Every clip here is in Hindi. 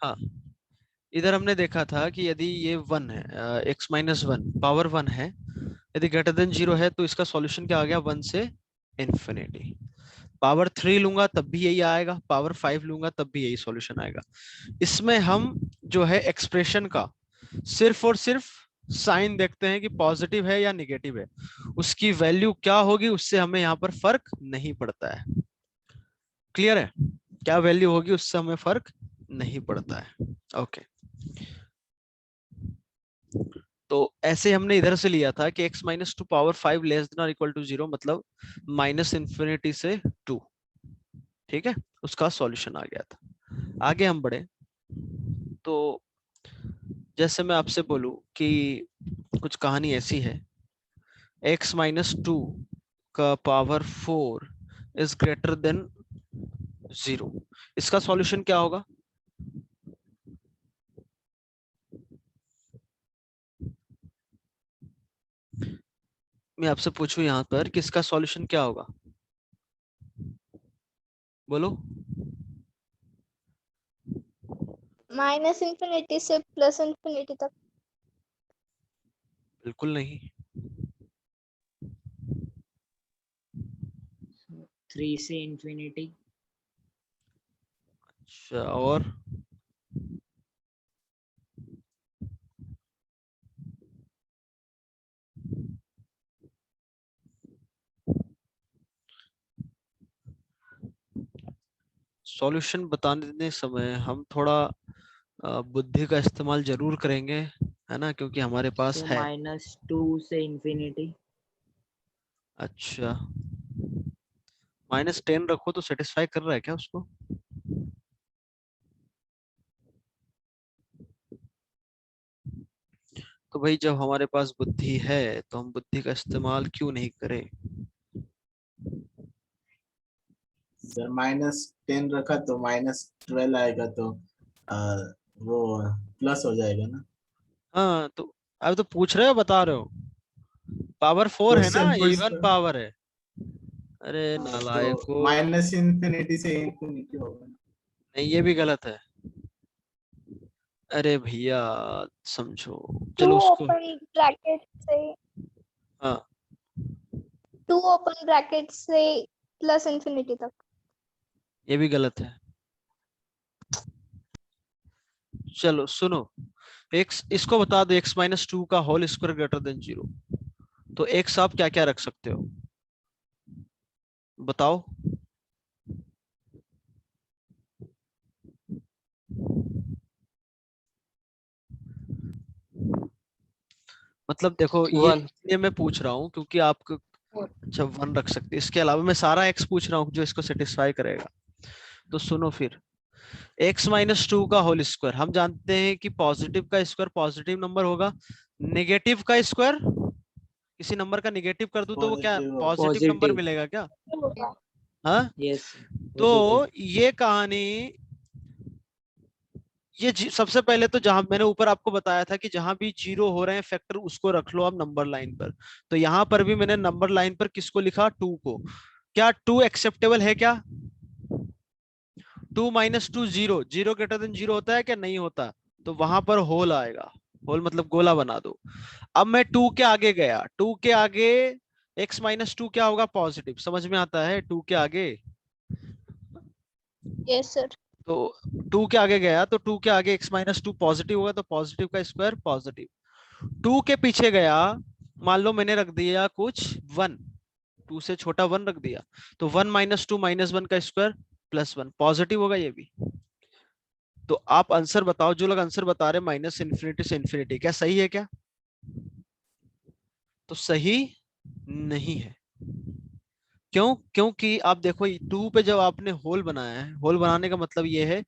हाँ, इधर हमने देखा था कि यदि ये 1 है, x माइनस 1 पावर 1 है, यदि ग्रेटर देन 0 है तो इसका सॉल्यूशन क्या आ गया, 1 से इन्फिनिटी। पावर 3 लूंगा तब भी यही आएगा, पावर 5 लूंगा तब भी यही सॉल्यूशन आएगा। इसमें हम जो है एक्सप्रेशन का सिर्फ और सिर्फ साइन देखते हैं कि पॉजिटिव है या निगेटिव है, उसकी वैल्यू क्या होगी उससे हमें यहाँ पर फर्क नहीं पड़ता है। क्लियर है, क्या वैल्यू होगी उससे हमें फर्क नहीं पड़ता है। ओके, तो ऐसे हमने इधर से लिया था कि x minus two power 5 less than और इक्वल टू 0, मतलब माइनस इंफिनिटी से 2। ठीक है, उसका सॉल्यूशन आ गया था। आगे हम बढ़े तो जैसे मैं आपसे बोलूं कि कुछ कहानी ऐसी है, x माइनस 2 का पावर 4 इज ग्रेटर देन 0, इसका सॉल्यूशन क्या होगा? मैं आपसे पूछूं यहाँ पर कि इसका सॉल्यूशन क्या होगा, बोलो। माइनस इंफिनिटी से प्लस इंफिनिटी तक। बिल्कुल नहीं। 3 से इंफिनिटी। अच्छा, और सॉल्यूशन बताने समय हम थोड़ा बुद्धि का इस्तेमाल जरूर करेंगे, है ना, क्योंकि हमारे पास तो है। -2 से इंफिनिटी। अच्छा, -10 रखो तो सेटिस्फाई कर रहा है क्या उसको? तो भाई जब हमारे पास बुद्धि है तो हम बुद्धि का इस्तेमाल क्यों नहीं करें? सर -10 रखा तो -12 आएगा तो आ, वो प्लस हो जाएगा ना। हाँ, तो अब तो पूछ रहे हो, बता रहे हो, पावर 4 है ना, क्वेश्चन पूछ इवन पावर है। अरे तो नालायको, माइनस इंफिनिटी से इंफिनिटी होगा। नहीं ये भी गलत है। अरे भैया समझो, टू चलो उसको। ओपन ब्रैकेट से हाँ, 2 ओपन ब्रैकेट से प्लस इंफिनिटी तक। ये भी गलत है। चलो सुनो, एक्स इसको बता दो, x माइनस 2 का होल स्क्वायर ग्रेटर देन 0, तो x आप क्या क्या रख सकते हो बताओ? मतलब देखो, ये 1। इसलिए मैं पूछ रहा हूँ क्योंकि आपको, अच्छा 1 रख सकते हैं, इसके अलावा मैं सारा x पूछ रहा हूँ जो इसको सेटिस्फाई करेगा। तो सुनो फिर, x माइनस 2 का होल स्क्वायर, हम जानते हैं कि पॉजिटिव का स्क्वायर पॉजिटिव नंबर होगा, नेगेटिव का स्क्वायर, किसी नंबर का नेगेटिव कर दूं तो वो क्या पॉजिटिव पॉजिटिव नंबर पॉजिटिव। मिलेगा क्या? होगा। हाँ, यस, तो पॉजिटिव। ये कहानी, ये सबसे पहले तो जहां मैंने ऊपर आपको बताया था कि जहां भी जीरो हो रहे हैं फैक्टर उसको रख लो आप नंबर लाइन पर, तो यहां पर भी मैंने नंबर लाइन पर किसको लिखा, 2 को। क्या 2 एक्सेप्टेबल है क्या? 2 माइनस 2 0, 0 ग्रेटर देन 0 होता है क्या, नहीं होता? तो वहां पर होल आएगा, होल मतलब गोला बना दो। अब मैं 2 के आगे गया, 2 के आगे x माइनस 2 क्या होगा, पॉजिटिव, समझ में आता है 2 के आगे? Yes sir. तो 2 के आगे गया तो 2 के आगे x माइनस 2 पॉजिटिव होगा, तो पॉजिटिव का स्क्वायर पॉजिटिव। 2 के पीछे गया, मान लो मैंने रख दिया कुछ 1, 2 से छोटा 1 रख दिया, तो 1 माइनस 2 माइनस 1 का स्क्वायर +1, पॉजिटिव होगा ये भी। तो आप आंसर बताओ, जो लोग आंसर बता रहे माइनस इन्फिनिटी से इन्फिनिटी, क्या सही है क्या? तो सही नहीं है। क्यों? क्योंकि आप देखो 2 पे जब आपने होल बनाया है, होल बनाने का मतलब ये है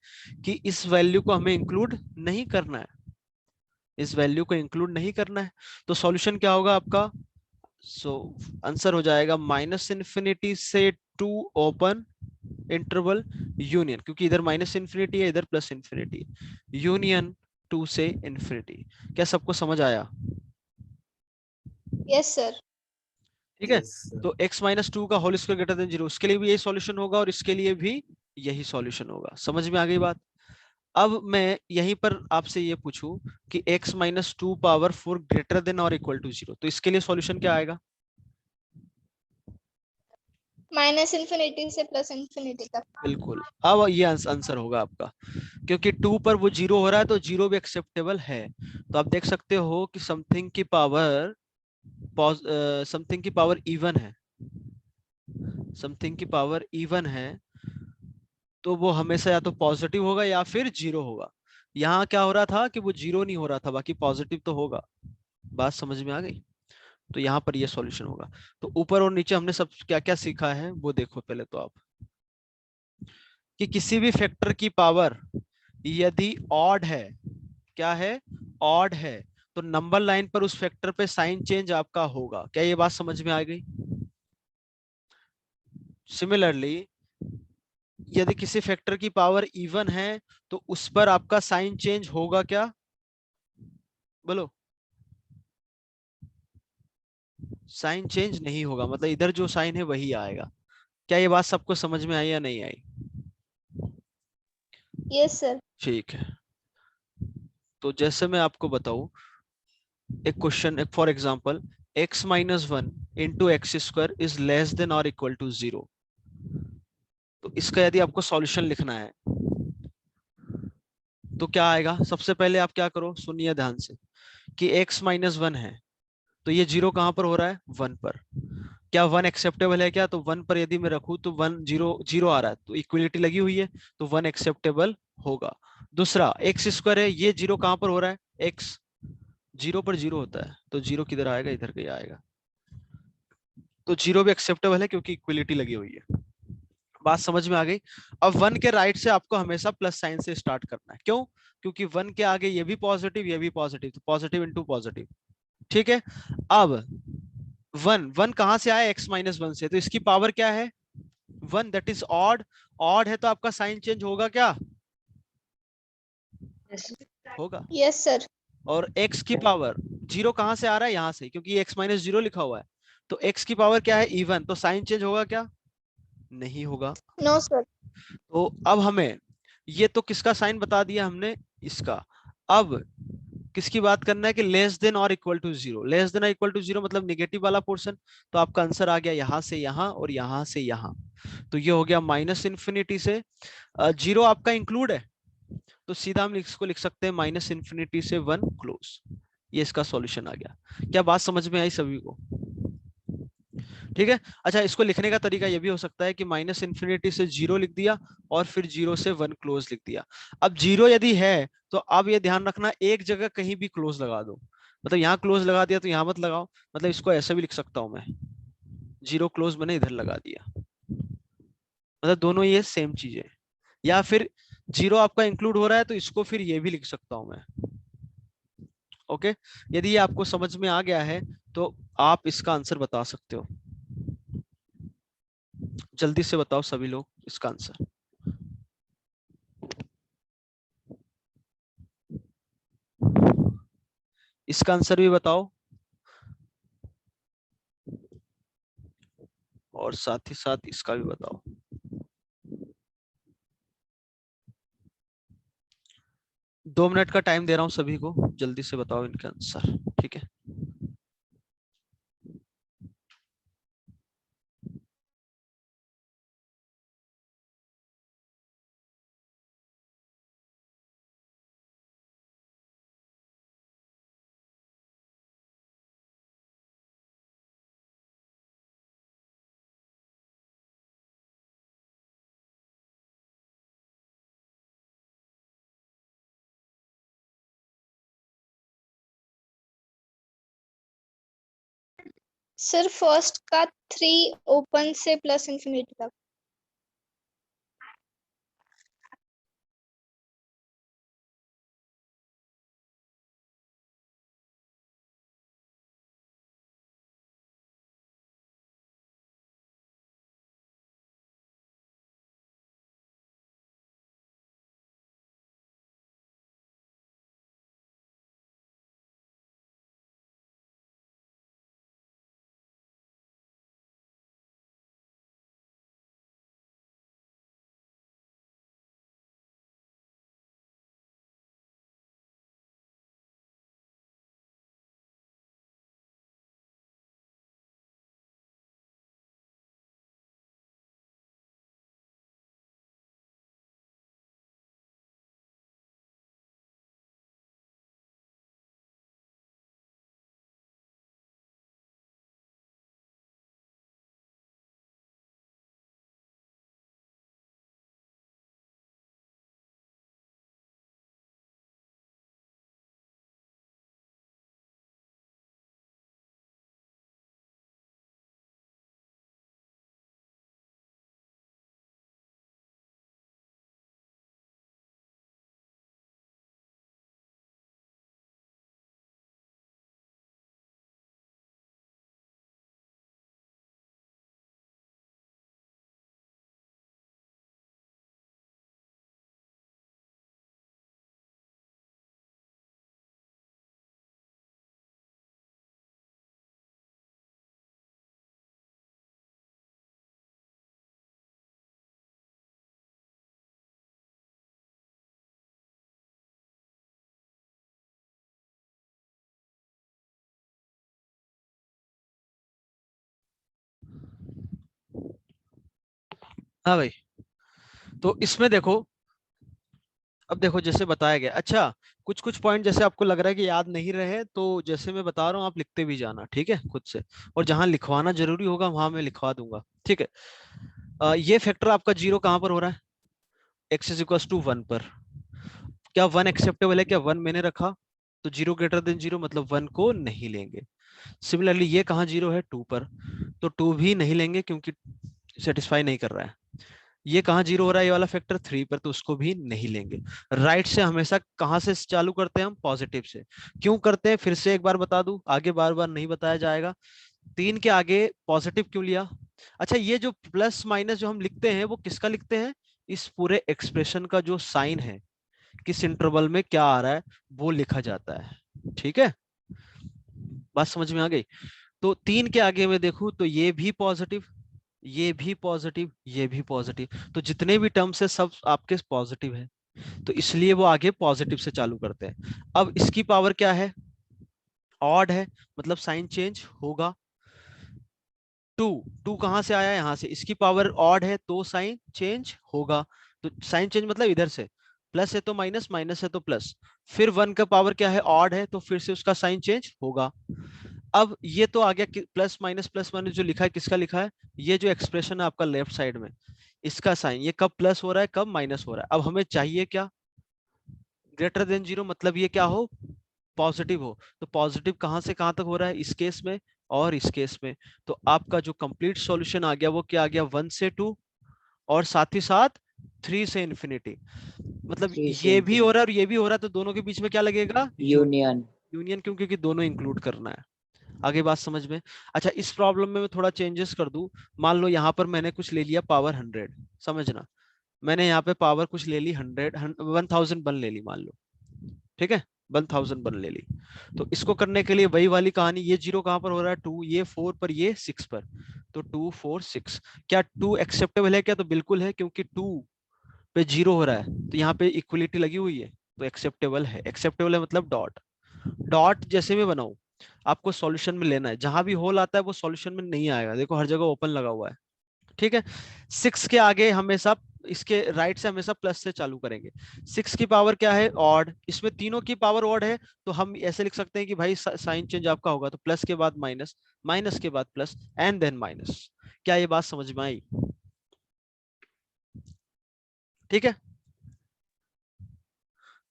कि इस वैल्यू को हमें इंक्लूड नहीं करना है, इस वैल्यू को इंक्लूड नहीं करना है। तो सॉल्यूशन क्या होगा आपका? सो आंसर हो जाएगा माइनस इन्फिनिटी से 2 ओपन इंटरवल यूनियन, क्योंकि इधर माइनस इन्फिनिटी है इधर प्लस इन्फिनिटी है, यूनियन 2 से इन्फिनिटी। क्या सबको समझ आया? Yes sir. ठीक है, यस सर। तो x माइनस 2 का होल स्क्वायर ग्रेटर देन 0, उसके लिए भी यही सॉल्यूशन होगा और इसके लिए भी यही सॉल्यूशन होगा। समझ में आ गई बात? अब मैं यहीं पर आपसे ये पूछूं कि x minus two power 4 greater than और इक्वल टू 0, तो इसके लिए सॉल्यूशन क्या आएगा? माइनस इन्फिनिटी से प्लस इन्फिनिटी तक। बिल्कुल, अब ये आंसर होगा आपका, क्योंकि 2 पर वो 0 हो रहा है तो 0 भी एक्सेप्टेबल है। तो आप देख सकते हो कि समथिंग की पावर इवन है, समथिंग की पावर इवन है, तो वो हमेशा या तो पॉजिटिव होगा या फिर 0 होगा। यहाँ क्या हो रहा था कि वो 0 नहीं हो रहा था, बाकी पॉजिटिव तो होगा। बात समझ में आ गई? तो यहाँ पर ये सॉल्यूशन होगा। तो ऊपर और नीचे हमने सब क्या क्या सीखा है वो देखो पहले तो आप, कि किसी भी फैक्टर की पावर यदि ऑड है, क्या है, ऑड है, तो नंबर लाइन पर उस फैक्टर पे साइन चेंज आपका होगा। क्या ये बात समझ में आ गई? सिमिलरली यदि किसी फैक्टर की पावर इवन है तो उस पर आपका साइन चेंज होगा क्या? बोलो। साइन चेंज नहीं होगा, मतलब इधर जो साइन है वही आएगा। क्या ये बात सबको समझ में आई या नहीं आई? Yes sir. ठीक है, तो जैसे मैं आपको बताऊं, एक question, for example, x minus one into x square is less than और इक्वल टू 0। तो इसका यदि आपको सॉल्यूशन लिखना है तो क्या आएगा? सबसे पहले आप क्या करो, सुनिए ध्यान से, कि x माइनस वन है तो ये 0 कहां पर हो रहा है? 1 पर। क्या 1 एक्सेप्टेबल है क्या? तो 1 पर यदि मैं रखूं तो 1 0 0 आ रहा है, तो इक्वलिटी लगी हुई है, तो 1 एक्सेप्टेबल होगा। दूसरा, एक्स स्क्वायर है, ये 0 कहां पर हो रहा है? x 0 पर 0 होता है, तो 0 किधर आएगा? इधर कहीं आएगा, तो 0 भी एक्सेप्टेबल है क्योंकि इक्वलिटी लगी हुई है। बात समझ में आ गई? अब 1 के राइट से आपको हमेशा प्लस साइन से स्टार्ट करना है। क्यों? क्योंकि 1 के आगे ये भी पॉजिटिव, ये भी पॉजिटिव, तो पॉजिटिव इंटू पॉजिटिव। ठीक है, अब 1 कहां से आया? x माइनस वन से, तो इसकी पावर क्या है? 1, दैट इज ऑड। ऑड है तो आपका साइन चेंज होगा क्या? Yes. होगा। Yes sir. और x की पावर 0 कहां से आ रहा है? यहां से, क्योंकि x माइनस 0 लिखा हुआ है, तो x की पावर क्या है? इवन, तो साइन चेंज होगा क्या? नहीं होगा। No sir. तो अब हमें ये तो किसका साइन बता दिया हमने? इसका। अब किसकी बात करना है? कि लेस देन और इक्वल टू 0। लेस देन और इक्वल टू 0 मतलब निगेटिव वाला पोर्शन। तो आपका आंसर आ गया यहां से यहां और यहां से यहां, तो ये हो गया माइनस इन्फिनिटी से 0 आपका इंक्लूड है, तो सीधा हम इसको लिख सकते हैं माइनस इन्फिनिटी से 1 क्लोज। ये इसका सॉल्यूशन आ गया। क्या बात समझ में आई सभी को? ठीक है। अच्छा, इसको लिखने का तरीका ये भी हो सकता है कि माइनस इन्फिनिटी से 0 लिख दिया और फिर 0 से 1 क्लोज लिख दिया। अब 0 यदि है तो अब ये ध्यान रखना, एक जगह कहीं भी क्लोज लगा दो, मतलब यहाँ क्लोज लगा दिया तो यहाँ मत लगाओ, मतलब इसको ऐसा भी लिख सकता हूं मैं, 0 क्लोज मैंने इधर लगा दिया, मतलब दोनों ये सेम चीज है। या फिर 0 आपका इंक्लूड हो रहा है तो इसको फिर ये भी लिख सकता हूं मैं। ओके, यदि ये आपको समझ में आ गया है तो आप इसका आंसर बता सकते हो। जल्दी से बताओ सभी लोग इसका आंसर। इसका आंसर भी बताओ, और साथ ही साथ इसका भी बताओ। 2 मिनट का टाइम दे रहा हूं सभी को, जल्दी से बताओ इनका आंसर। ठीक है। सर फर्स्ट का 3 ओपन से प्लस इन्फिनिटी तक। हाँ भाई, तो इसमें देखो, अब देखो जैसे बताया गया। अच्छा, कुछ कुछ पॉइंट जैसे आपको लग रहा है कि याद नहीं रहे, तो जैसे मैं बता रहा हूँ आप लिखते भी जाना, ठीक है, खुद से। और जहां लिखवाना जरूरी होगा वहां मैं लिखवा दूंगा, ठीक है। ये फैक्टर आपका जीरो कहां पर हो रहा है? x इज इक्वल टू 1 पर। क्या 1 एक्सेप्टेबल है? क्या 1 मैंने रखा तो जीरो ग्रेटर देन जीरो, मतलब 1 को नहीं लेंगे। सिमिलरली ये कहाँ जीरो है? 2 पर, तो 2 भी नहीं लेंगे क्योंकि सेटिस्फाई नहीं कर रहा है। ये कहाँ जीरो हो रहा है? ये वाला फैक्टर 3 पर, तो उसको भी नहीं लेंगे। राइट से हमेशा कहाँ से चालू करते हैं हम? पॉजिटिव से। क्यों करते हैं फिर से एक बार बता दूं, आगे बार बार नहीं बताया जाएगा। 3 के आगे पॉजिटिव क्यों लिया? अच्छा, ये जो प्लस माइनस जो हम लिखते हैं वो किसका लिखते हैं? इस पूरे एक्सप्रेशन का जो साइन है, किस इंटरवल में क्या आ रहा है, वो लिखा जाता है, ठीक है। बात समझ में आ गई? तो 3 के आगे में देखूं तो ये भी पॉजिटिव, ये भी पॉजिटिव, ये भी पॉजिटिव, तो जितने भी टर्म्स है सब आपके पॉजिटिव है, तो इसलिए वो आगे पॉजिटिव से चालू करते हैं। अब इसकी पावर क्या है? ऑड है, मतलब साइन चेंज होगा। 2, 2 कहां से आया? यहां से। इसकी पावर ऑड है तो साइन चेंज होगा। तो साइन चेंज मतलब इधर से प्लस है तो माइनस, माइनस है तो प्लस। फिर 1 का पावर क्या है? ऑड है, तो फिर से उसका साइन चेंज होगा। अब ये तो आ गया प्लस माइनस जो लिखा है किसका लिखा है? ये जो एक्सप्रेशन है आपका लेफ्ट साइड में, इसका साइन, ये कब प्लस हो रहा है कब माइनस हो रहा है। अब हमें चाहिए क्या? ग्रेटर देन जीरो, मतलब ये क्या हो? पॉजिटिव हो। तो पॉजिटिव कहां से कहां तक हो रहा है? इस केस में और इस केस में। तो आपका जो कंप्लीट सॉल्यूशन आ गया वो क्या आ गया? 1 से 2 और साथ ही साथ 3 से इंफिनिटी। मतलब 3 से ये भी हो रहा है infinity. और ये भी हो रहा है, तो दोनों के बीच में क्या लगेगा? Union. यूनियन। क्यों? क्योंकि दोनों इंक्लूड करना है। आगे बात समझ में? अच्छा, इस प्रॉब्लम में मैं थोड़ा चेंजेस कर दूं। मान लो यहाँ पर मैंने कुछ ले लिया पावर 100, समझना, मैंने यहाँ पे पावर कुछ ले ली 100, 1000 बन ले ली मान लो, ठीक है, 1000 बन ले ली। तो इसको करने के लिए वही वाली कहानी, ये जीरो कहां पर हो रहा है? 2, ये 4 पर, ये 6 पर, तो 2 4 6। क्या 2 एक्सेप्टेबल है क्या? तो बिल्कुल है, क्योंकि 2 पे जीरो हो रहा है तो यहाँ पे इक्वलिटी लगी हुई है, तो एक्सेप्टेबल है। एक्सेप्टेबल है मतलब डॉट, डॉट जैसे मैं बनाऊं आपको सॉल्यूशन में लेना है, जहां भी होल आता है वो सॉल्यूशन में नहीं आएगा, देखो हर जगह ओपन लगा हुआ है, ठीक है। 6 के आगे हमेशा, इसके राइट से हमेशा प्लस से चालू करेंगे। 6 की पावर क्या है? ऑड। इसमें तीनों की पावर ऑड है, तो हम ऐसे लिख सकते हैं कि भाई साइन चेंज आपका होगा तो प्लस के बाद माइनस, माइनस के बाद प्लस, एंड देन माइनस। क्या ये बात समझ में आई? ठीक है।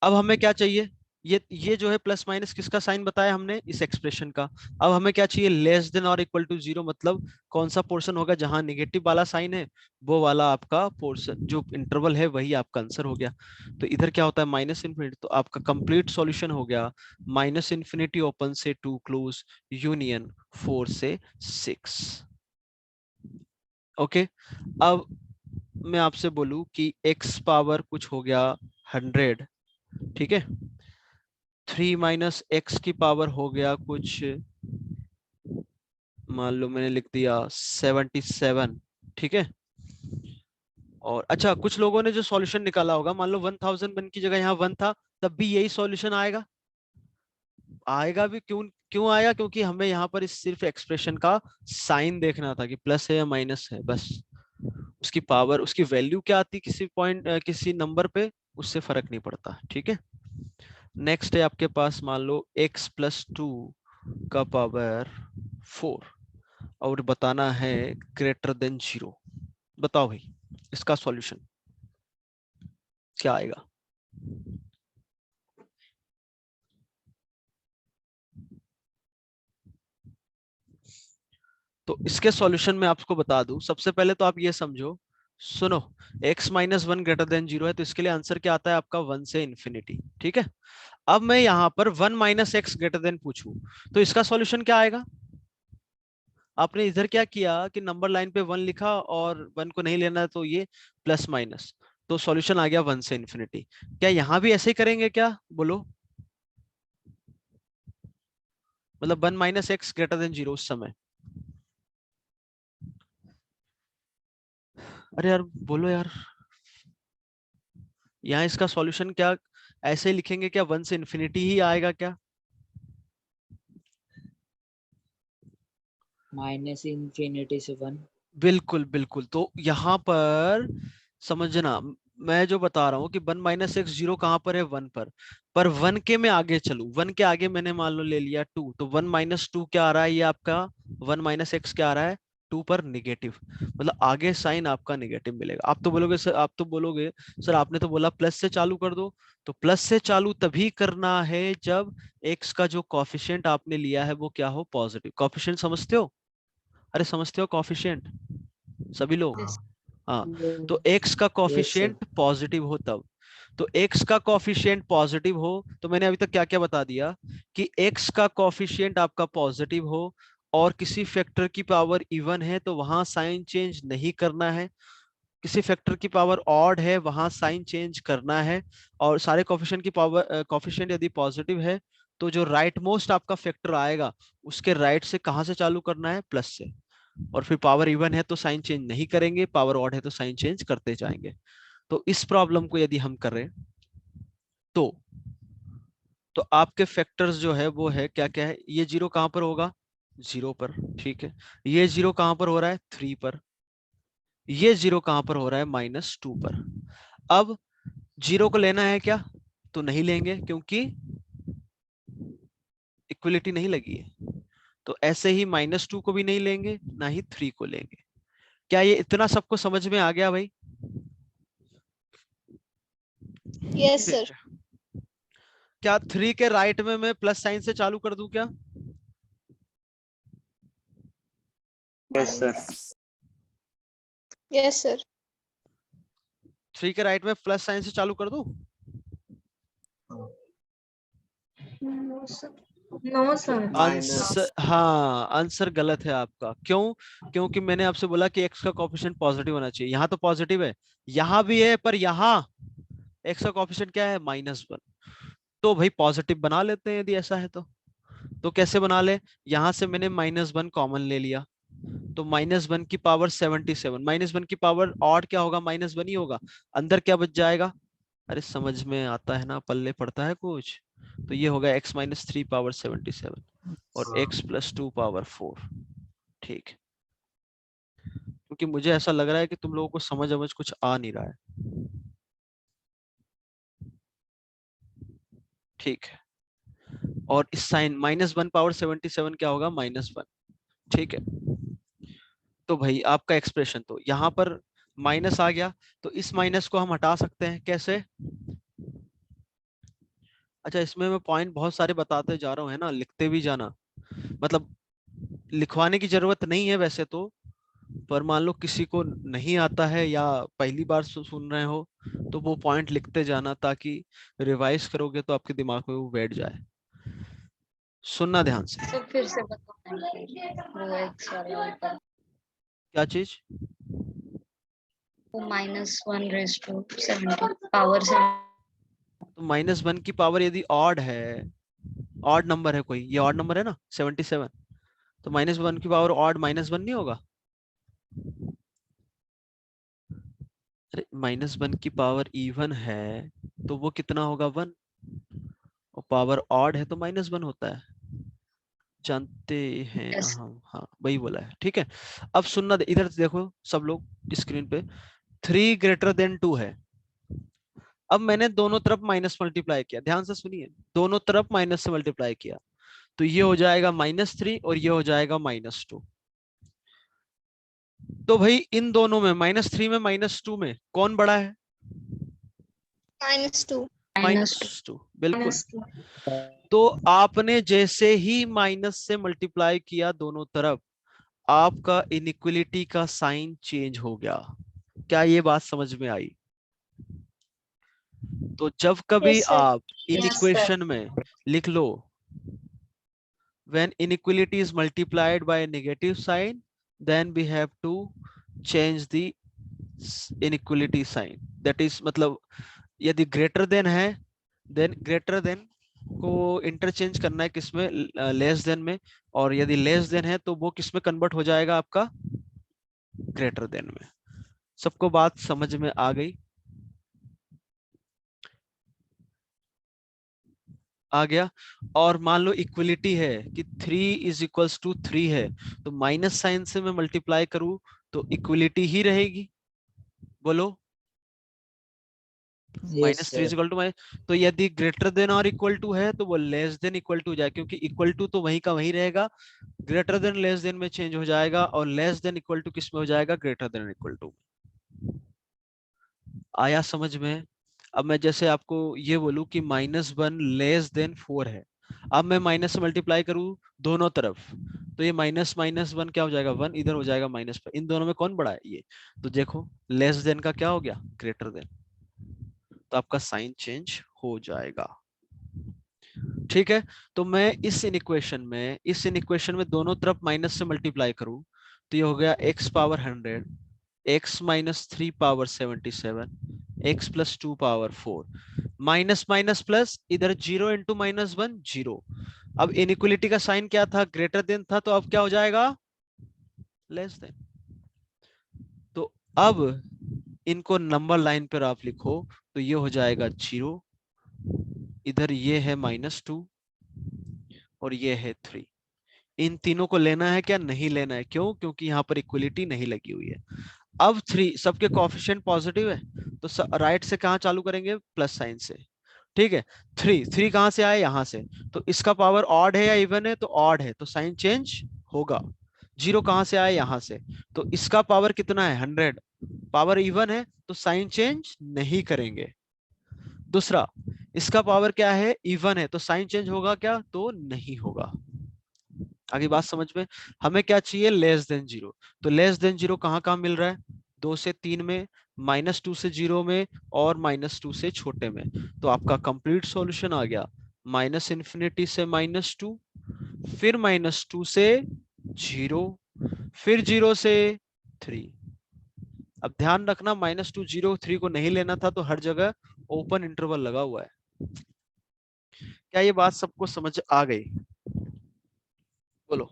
अब हमें क्या चाहिए? ये जो है प्लस माइनस किसका साइन बताया हमने? इस एक्सप्रेशन का। अब हमें क्या चाहिए? लेस देन और इक्वल टू जीरो, मतलब कौन सा पोर्शन होगा जहां नेगेटिव वाला साइन है, वो वाला आपका पोर्शन जो इंटरवल है वही आपका आंसर हो गया। तो इधर क्या होता है? माइनस इन्फिनिटी, तो आपका कंप्लीट सॉल्यूशन हो गया माइनस इन्फिनिटी ओपन से 2 क्लोज, यूनियन 4 से 6। ओके। अब मैं आपसे बोलूं कि x पावर कुछ हो गया 100, ठीक है, 3 माइनस एक्स की पावर हो गया कुछ, मान लो मैंने लिख दिया 77, ठीक है। और अच्छा, कुछ लोगों ने जो सॉल्यूशन निकाला होगा, मान लो 1001 की जगह यहाँ 1 था, तब भी यही सॉल्यूशन आएगा। आएगा भी, क्यों क्यों आएगा? क्योंकि हमें यहाँ पर इस सिर्फ एक्सप्रेशन का साइन देखना था कि प्लस है या माइनस है, बस। उसकी पावर, उसकी वैल्यू क्या आती किसी पॉइंट किसी नंबर पे, उससे फर्क नहीं पड़ता, ठीक है। नेक्स्ट है आपके पास, मान लो x प्लस 2 का पावर 4 और बताना है ग्रेटर देन 0। बताओ भाई, इसका सॉल्यूशन क्या आएगा? तो इसके सॉल्यूशन में आपको बता दूं, सबसे पहले तो आप ये समझो, सुनो, x माइनस 1 ग्रेटर देन 0 है, तो इसके लिए आंसर क्या आता है आपका? 1 से इंफिनिटी, ठीक है। अब मैं यहाँ पर 1 माइनस एक्स ग्रेटर देन पूछूं, तो इसका सॉल्यूशन क्या आएगा? आपने इधर क्या किया कि नंबर लाइन पे 1 लिखा और 1 को नहीं लेना, तो ये प्लस माइनस, तो सॉल्यूशन आ गया 1 से इंफिनिटी। क्या यहाँ भी ऐसे ही करेंगे क्या? बोलो, मतलब 1 माइनस एक्स ग्रेटर देन 0 उस समय। अरे यार बोलो यार, यहाँ इसका सॉल्यूशन क्या ऐसे ही लिखेंगे क्या? 1 से इंफिनिटी ही आएगा क्या? Minus infinity से 1. बिल्कुल बिल्कुल। तो यहाँ पर समझना, मैं जो बता रहा हूँ कि 1 माइनस एक्स जीरो कहाँ पर है, 1 पर 1 के मैं आगे चलूँ, 1 के आगे मैंने मान लो ले लिया 2, तो 1 माइनस 2 क्या आ रहा है, ये आपका 1 माइनस एक्स क्या आ रहा है, 2 पर निगेटिव, मतलब आगे साइन आपका निगेटिव मिलेगा। आप तो बोलोगे सर, आप तो बोलोगे सर आपने तो बोला प्लस से चालू कर दो, तो प्लस से चालू तभी करना है जब एक्स का जो कॉफिशिएंट आपने लिया है वो क्या हो, पॉजिटिव। कॉफिशिएंट समझते हो, अरे समझते हो कॉफिशिएंट सभी लोग? Yes. हाँ, तो x का Yes, sir. कॉफिशिएंट पॉजिटिव हो तब, तो x का कॉफिशिएंट पॉजिटिव हो, तो मैंने अभी तक क्या क्या बता दिया कि x का कॉफिशिएंट आपका पॉजिटिव हो और किसी फैक्टर की पावर इवन है तो वहां साइन चेंज नहीं करना है, किसी फैक्टर की पावर ऑड है वहां साइन चेंज करना है, और सारे कॉफिशिएंट की पावर कॉफिशिएंट यदि पॉजिटिव है तो जो राइट मोस्ट आपका फैक्टर आएगा उसके राइट से कहां से चालू करना है, प्लस से, और फिर पावर इवन है तो साइन चेंज नहीं करेंगे, पावर ऑड है तो साइन चेंज करते जाएंगे। तो इस प्रॉब्लम को यदि हम करें तो तो आपके फैक्टर्स जो है वो है क्या क्या है, ये जीरो कहां पर होगा, 0 पर, ठीक है, ये जीरो कहां पर हो रहा है, 3 पर, ये जीरो कहां पर हो रहा है, -2 पर। अब जीरो को लेना है क्या, तो नहीं लेंगे क्योंकि इक्विलिटी नहीं लगी है, तो ऐसे ही -2 को भी नहीं लेंगे, ना ही 3 को लेंगे। क्या ये इतना सबको समझ में आ गया भाई? Yes, sir. ठीक है। क्या 3 के राइट में मैं प्लस साइन से चालू कर दूं क्या? Yes sir. Yes, sir. 3 के राइट में प्लस साइन से चालू कर दूं? No, sir. No, sir. Answer, हाँ आंसर गलत है आपका। क्यों? क्योंकि मैंने आपसे बोला कि एक्स का कोएफिशिएंट पॉजिटिव होना चाहिए, यहाँ तो पॉजिटिव है, यहाँ भी है, पर यहाँ एक्स का कोएफिशिएंट क्या है, -1। तो भाई पॉजिटिव बना लेते हैं यदि ऐसा है तो कैसे बना ले, यहां से मैंने -1 कॉमन ले लिया, तो -1 की पावर 77, -1 की पावर ऑड क्या होगा, -1 ही होगा, अंदर क्या बच जाएगा, अरे समझ में आता है ना, पल्ले पड़ता है कुछ, तो ये होगा x-3 पावर 77 और x+2 पावर 4, ठीक। क्योंकि मुझे ऐसा लग रहा है कि तुम लोगों को समझ कुछ आ नहीं रहा है, ठीक है। और इस साइन -1 पावर 77 क्या होगा, -1, ठीक है। तो भाई आपका एक्सप्रेशन तो यहाँ पर माइनस आ गया, तो इस माइनस को हम हटा सकते हैं, कैसे? अच्छा, इसमें मैं पॉइंट बहुत सारे बताते जा रहा हूँ, है ना, लिखते भी जाना, मतलब लिखवाने की जरूरत नहीं है वैसे तो, पर मान लो किसी को नहीं आता है या पहली बार सुन रहे हो तो वो पॉइंट लिखते जाना, ताकि रिवाइज करोगे तो आपके दिमाग में वो बैठ जाए। सुनना ध्यान से। तो फिर से बताना वो एक्स वाला ऊपर, क्या चीज? वो -1 पावर 7। तो -1 की पावर यदि ऑड है, ऑड नंबर है कोई, ये ऑड नंबर है ना 77, तो -1 की पावर ऑड -1 नहीं होगा? अरे -1 की पावर इवन है तो वो कितना होगा, 1, और पावर ऑड है तो -1 होता है, जानते हैं ना Yes. हम, हाँ वही बोला है, ठीक है। अब सुनना, इधर देखो सब लोग स्क्रीन पे, 3 ग्रेटर देन 2 है, अब मैंने दोनों तरफ माइनस मल्टीप्लाई किया, ध्यान से सुनिए, दोनों तरफ माइनस से मल्टीप्लाई किया, तो ये हो जाएगा -3 और ये हो जाएगा -2। तो भाई इन दोनों में -3 में -2 में कौन बड़ा है, -2. -2, बिल्कुल। तो आपने जैसे ही माइनस से मल्टीप्लाई किया दोनों तरफ, आपका इनइक्वलिटी का साइन चेंज हो गया। क्या ये बात समझ में आई? तो जब कभी Yes, sir. आप इन Yes, sir. इक्वेशन में लिख लो, when inequality is multiplied by a negative sign, then we have to change the inequality sign, that is मतलब यदि ग्रेटर देन है, देन ग्रेटर देन को इंटरचेंज करना है किसमें, लेस देन में, और यदि लेस देन है तो वो किसमें कन्वर्ट हो जाएगा, आपका ग्रेटर देन में। सबको बात समझ में आ गई? आ गया। और मान लो इक्वलिटी है कि 3 = 3 है, तो माइनस साइन से मैं मल्टीप्लाई करूं तो इक्वलिटी ही रहेगी। बोलो Yes, -3 sir. Is equal to तो यदि ग्रेटर देन और इक्वल टू है तो वो लेस देन इक्वल टू हो जाए, क्योंकि इक्वल टू तो वही का वही रहेगा, ग्रेटर देन लेस देन में चेंज हो जाएगा, और लेस देन इक्वल टू किस में हो जाएगा, ग्रेटर देन इक्वल टू। आया समझ में? अब मैं जैसे आपको ये बोलूं कि -1 लेस देन 4 है, अब मैं माइनस से मल्टीप्लाई करूं दोनों तरफ, तो ये -1 क्या हो जाएगा, 1 इधर हो जाएगा माइनस पर, इन दोनों में कौन बड़ा है, ये। तो देखो लेस देन का क्या हो गया, ग्रेटर देन, तो आपका साइन चेंज हो जाएगा। ठीक है, तो मैं इस इनइक्वेशन में दोनों तरफ माइनस से मल्टीप्लाई करूं तो ये हो गया x power 100, x minus 3 power 77, x plus 2 power 4, minus minus plus, इधर 0 इंटू -1 0। अब इनइक्वलिटी का साइन क्या था, ग्रेटर देन था, तो अब क्या हो जाएगा, लेस देन। तो अब इनको नंबर लाइन पर आप लिखो तो ये हो जाएगा 0, इधर ये है -2 और ये है 3। इन तीनों को लेना है क्या, नहीं लेना है, क्यों, क्योंकि यहाँ पर इक्वलिटी नहीं लगी हुई है। अब 3 सबके कोएफिशिएंट पॉजिटिव है, तो राइट से कहाँ चालू करेंगे, प्लस साइन से। ठीक है, 3 कहाँ से आया, यहाँ से, तो इसका पावर ऑड है या इवन है, तो ऑड है, तो साइन चेंज होगा। 0 कहाँ से आया, यहाँ से, तो इसका पावर कितना है, 100, पावर इवन है, तो साइन चेंज नहीं करेंगे। दूसरा, इसका पावर क्या है, इवन है, तो साइन चेंज होगा क्या, तो नहीं होगा। आगे बात समझ में? हमें क्या चाहिए, लेस देन 0, तो लेस देन 0 कहाँ कहाँ मिल रहा है, 2 से 3 में, -2 से 0 में, और -2 से छोटे में। तो आपका कंप्लीट सॉल्यूशन आ गया, -∞ से -2, फिर -2 से 0, फिर 0 से 3। अब ध्यान रखना, -2 0 3 को नहीं लेना था, तो हर जगह ओपन इंटरवल लगा हुआ है। क्या ये बात सबको समझ आ गई? बोलो,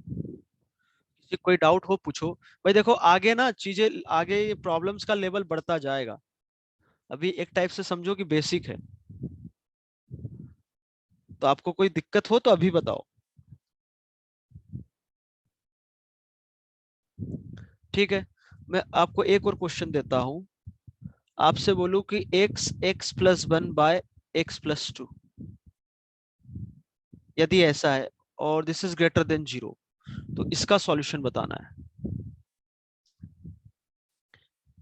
किसी कोई डाउट हो पूछो। भाई देखो आगे ना चीजें, आगे ये प्रॉब्लम्स का लेवल बढ़ता जाएगा, अभी एक टाइप से समझो कि बेसिक है, तो आपको कोई दिक्कत हो तो अभी बताओ। ठीक है, मैं आपको एक और क्वेश्चन देता हूं, आपसे बोलूं कि x plus 1 by x plus 2, यदि ऐसा है और दिस इज ग्रेटर देन 0, तो इसका सॉल्यूशन बताना है,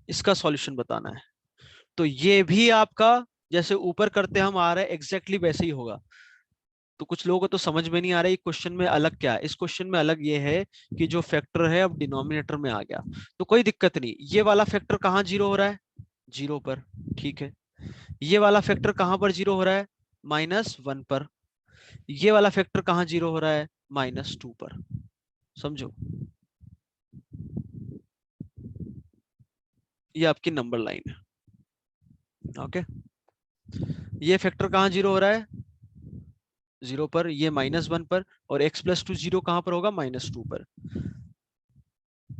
इसका सॉल्यूशन बताना है। तो ये भी आपका जैसे ऊपर करते हम आ रहे हैं एग्जैक्टली वैसे ही होगा। तो कुछ लोगों को तो समझ में नहीं आ रहा है क्वेश्चन में अलग क्या है। इस क्वेश्चन में अलग ये है कि जो फैक्टर है अब डिनोमिनेटर में आ गया, तो कोई दिक्कत नहीं। ये वाला फैक्टर कहाँ 0 हो रहा है, 0 पर, ठीक है। ये वाला फैक्टर कहाँ पर 0 हो रहा है, -1 पर। ये वाला फैक्टर कहाँ 0 हो रहा है, -2 पर। समझो, ये आपकी नंबर लाइन है। ओके, ये फैक्टर कहाँ 0 हो रहा है, 0 पर, ये -1 पर, और x प्लस 2 0 कहां पर होगा, -2 पर।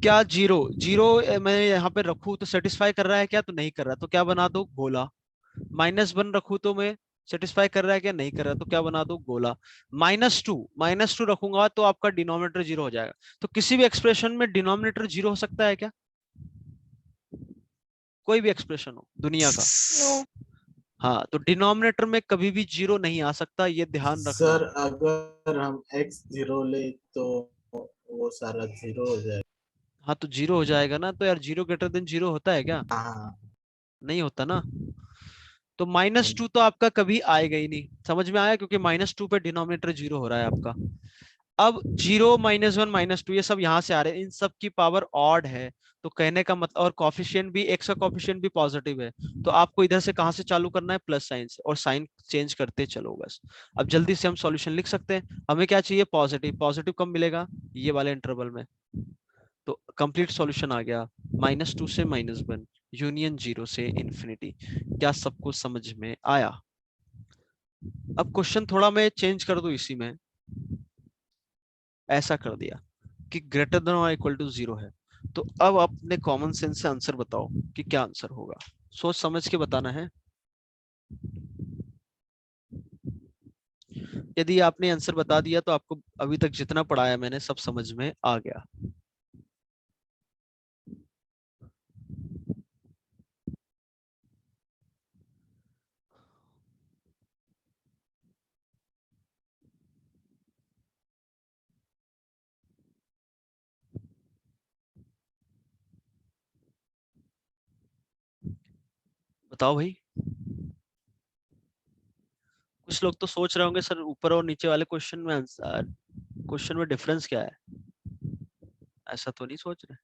क्या 0 मैं यहाँ पे रखूं तो सेटिस्फाई कर रहा है क्या, तो नहीं कर रहा, तो क्या बना दो, गोला। -1 रखूं तो मैं सेटिस्फाई कर रहा है क्या, नहीं कर रहा, तो क्या बना दो, गोला। -2 रखूंगा तो आपका डिनोमिनेटर 0 हो जाएगा। तो किसी भी एक्सप्रेशन में डिनोमिनेटर 0 हो सकता है क्या, कोई भी एक्सप्रेशन हो दुनिया का। No. हाँ, तो डिनोमिनेटर में कभी भी 0 नहीं आ सकता, ये ध्यान रखना। सर अगर हम x 0 ले तो वो सारा 0 हो जाएगा। हाँ, तो 0 हो जाएगा ना, तो यार 0 ग्रेटर देन 0 होता है क्या, हाँ नहीं होता ना। तो -2 तो आपका कभी आएगा ही नहीं, समझ में आया, क्योंकि -2 पे डिनोमिनेटर 0 हो रहा है आपका। अब 0 -1 -2 ये सब यहाँ से आ रहे हैं, इन सब की पावर ऑड है, तो कहने का मतलब, और कॉफिशिएंट भी, x का कॉफिशिएंट भी पॉजिटिव है, तो आपको इधर से कहाँ से चालू करना है, प्लस साइन से, और साइन चेंज करते चलो बस। अब जल्दी से हम सॉल्यूशन लिख सकते हैं। हमें क्या चाहिए, पॉजिटिव। पॉजिटिव कब मिलेगा, ये वाले इंटरवल में। तो कंप्लीट सॉल्यूशन आ गया, -2 से -1 यूनियन 0 से इन्फिनिटी। क्या सबको समझ में आया? अब क्वेश्चन थोड़ा मैं चेंज कर दूं, इसी में ऐसा कर दिया कि ग्रेटर देन और इक्वल टू 0 है, तो अब अपने कॉमन सेंस से आंसर बताओ कि क्या आंसर होगा, सोच समझ के बताना है। यदि आपने आंसर बता दिया तो आपको अभी तक जितना पढ़ाया मैंने सब समझ में आ गया। बताओ भाई। कुछ लोग तो सोच रहे होंगे सर ऊपर और नीचे वाले क्वेश्चन में डिफरेंस क्या है, ऐसा तो नहीं सोच रहे।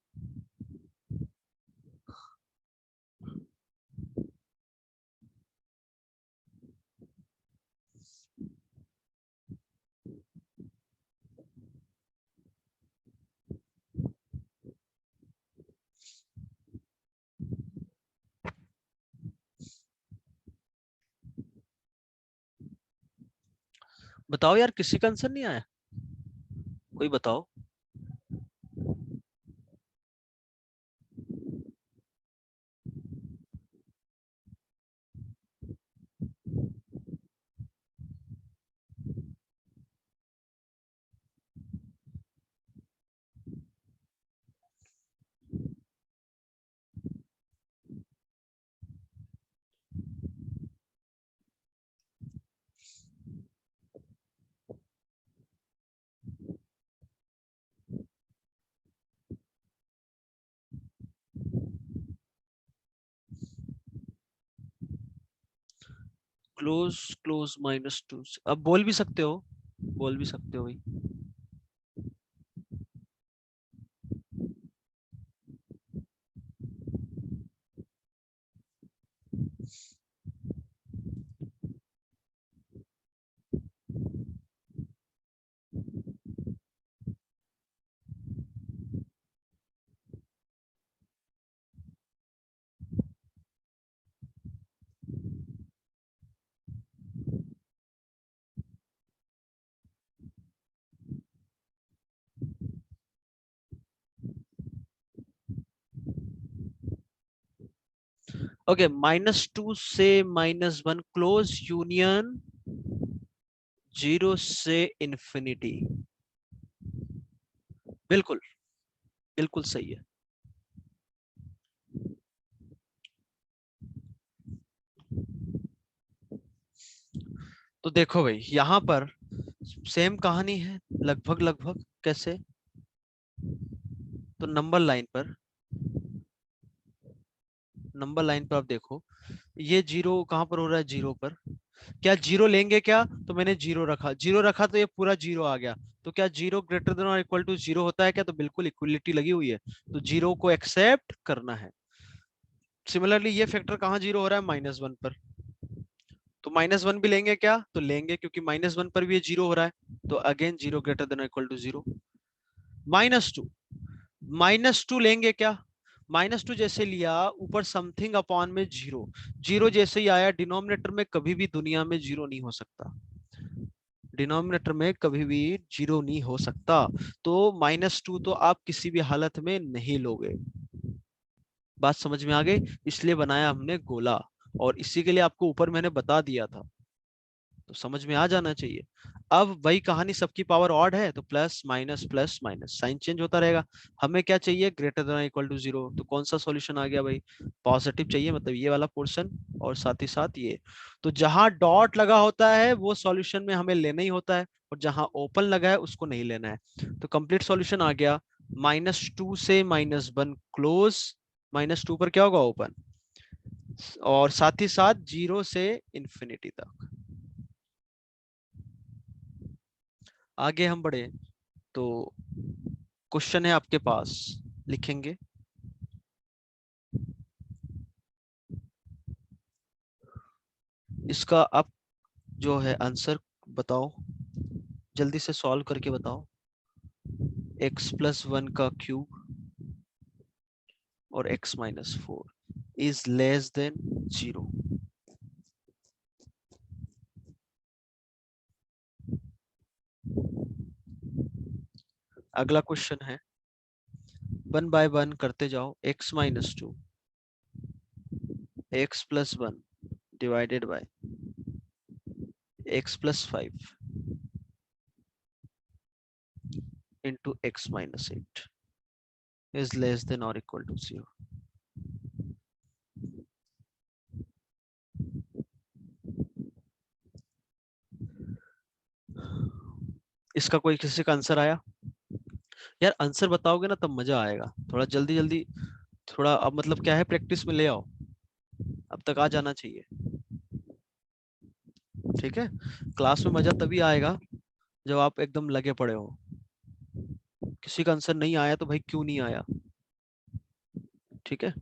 बताओ यार, किसी का आंसर नहीं आया, कोई बताओ। क्लोज क्लोज -2, अब बोल भी सकते हो, बोल भी सकते हो भाई। ओके, -2 से -1, क्लोज यूनियन 0 से इंफिनिटी। बिल्कुल, बिल्कुल सही है। तो देखो भाई, यहां पर सेम कहानी है लगभग लगभग। कैसे? तो नंबर लाइन पर आप देखो, ये 0 कहां पर हो रहा है? 0 पर। क्या 0 लेंगे क्या? तो मैंने 0 रखा, 0 रखा तो ये पूरा 0 आ गया। तो क्या 0 ग्रेटर देन और इक्वल टू 0 होता है क्या? तो बिल्कुल इक्वलिटी लगी हुई है, तो 0 को एक्सेप्ट करना है। सिमिलरली ये फैक्टर कहाँ 0 हो रहा है? -1 पर। तो -1 भी लेंगे क्या? तो लेंगे, क्योंकि -1 पर भी ये 0 हो रहा है। तो again 0 greater than equal to 0। -2, -2 लेंगे क्या? -2 जैसे लिया, ऊपर समथिंग अपॉन में 0, 0 जैसे ही आया, डिनोमिनेटर में कभी भी दुनिया में 0 नहीं हो सकता, डिनोमिनेटर में कभी भी 0 नहीं हो सकता। तो -2 तो आप किसी भी हालत में नहीं लोगे। बात समझ में आ गई? इसलिए बनाया हमने गोला, और इसी के लिए आपको ऊपर मैंने बता दिया था, तो समझ में आ जाना चाहिए। अब वही कहानी, सबकी पावर ऑड है तो प्लस माइनस साइन चेंज होता रहेगा। हमें क्या चाहिए? Greater than equal to 0। तो कौन सा सॉल्यूशन आ गया भाई? पॉजिटिव चाहिए, मतलब ये वाला पोर्शन और साथ ही साथ ये। तो जहां डॉट लगा होता है वो सॉल्यूशन में हमें लेना ही होता है, और जहां ओपन लगा है उसको नहीं लेना है। तो कंप्लीट सॉल्यूशन आ गया। -2 से -1 क्लोज, -2 पर क्या होगा? ओपन, और साथ ही साथ 0 से इंफिनिटी तक। आगे हम बढ़े तो क्वेश्चन है आपके पास, लिखेंगे। इसका आप जो है आंसर बताओ, जल्दी से सॉल्व करके बताओ। x+1 का क्यूब और x-4 इज लेस देन 0। अगला क्वेश्चन है, 1 बाय 1 करते जाओ। x-2, x+1 divided by x+5 into x-8 is less than or equal to 0। इसका कोई किसी का आंसर आया? यार आंसर बताओगे ना तब मजा आएगा। थोड़ा जल्दी जल्दी, थोड़ा अब मतलब क्या है, प्रैक्टिस में ले आओ। अब तक आ जाना चाहिए। ठीक है, क्लास में मजा तभी आएगा जब आप एकदम लगे पड़े हो। किसी का आंसर नहीं आया तो भाई क्यों नहीं आया, ठीक है।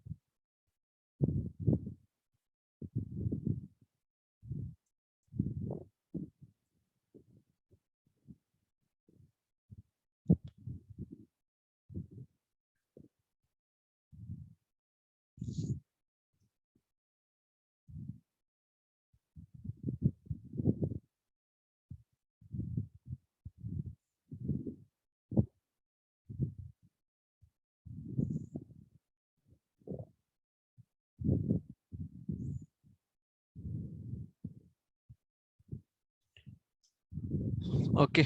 ओके,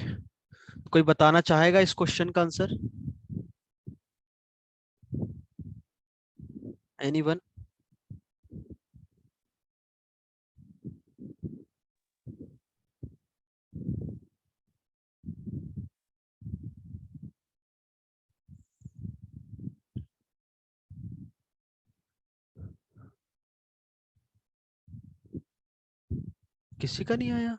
कोई बताना चाहेगा इस क्वेश्चन का आंसर? एनीवन? किसी का नहीं आया?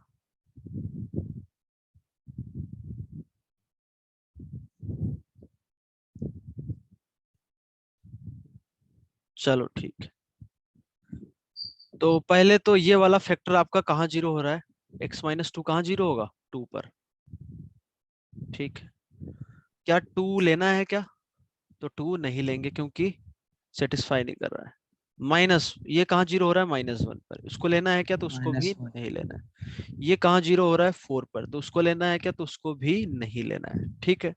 चलो ठीक है, तो पहले तो ये वाला फैक्टर आपका कहाँ जीरो हो रहा है? x-2 कहाँ जीरो होगा? 2 पर। ठीक है, क्या 2 लेना है क्या? तो 2 नहीं लेंगे क्योंकि सेटिस्फाई नहीं कर रहा है। माइनस ये कहाँ जीरो हो रहा है? -1 पर। उसको लेना है क्या? तो उसको भी -1 नहीं लेना है। ये कहाँ जीरो हो रहा है? 4 पर। तो उसको लेना है क्या? तो उसको भी नहीं लेना है। ठीक है,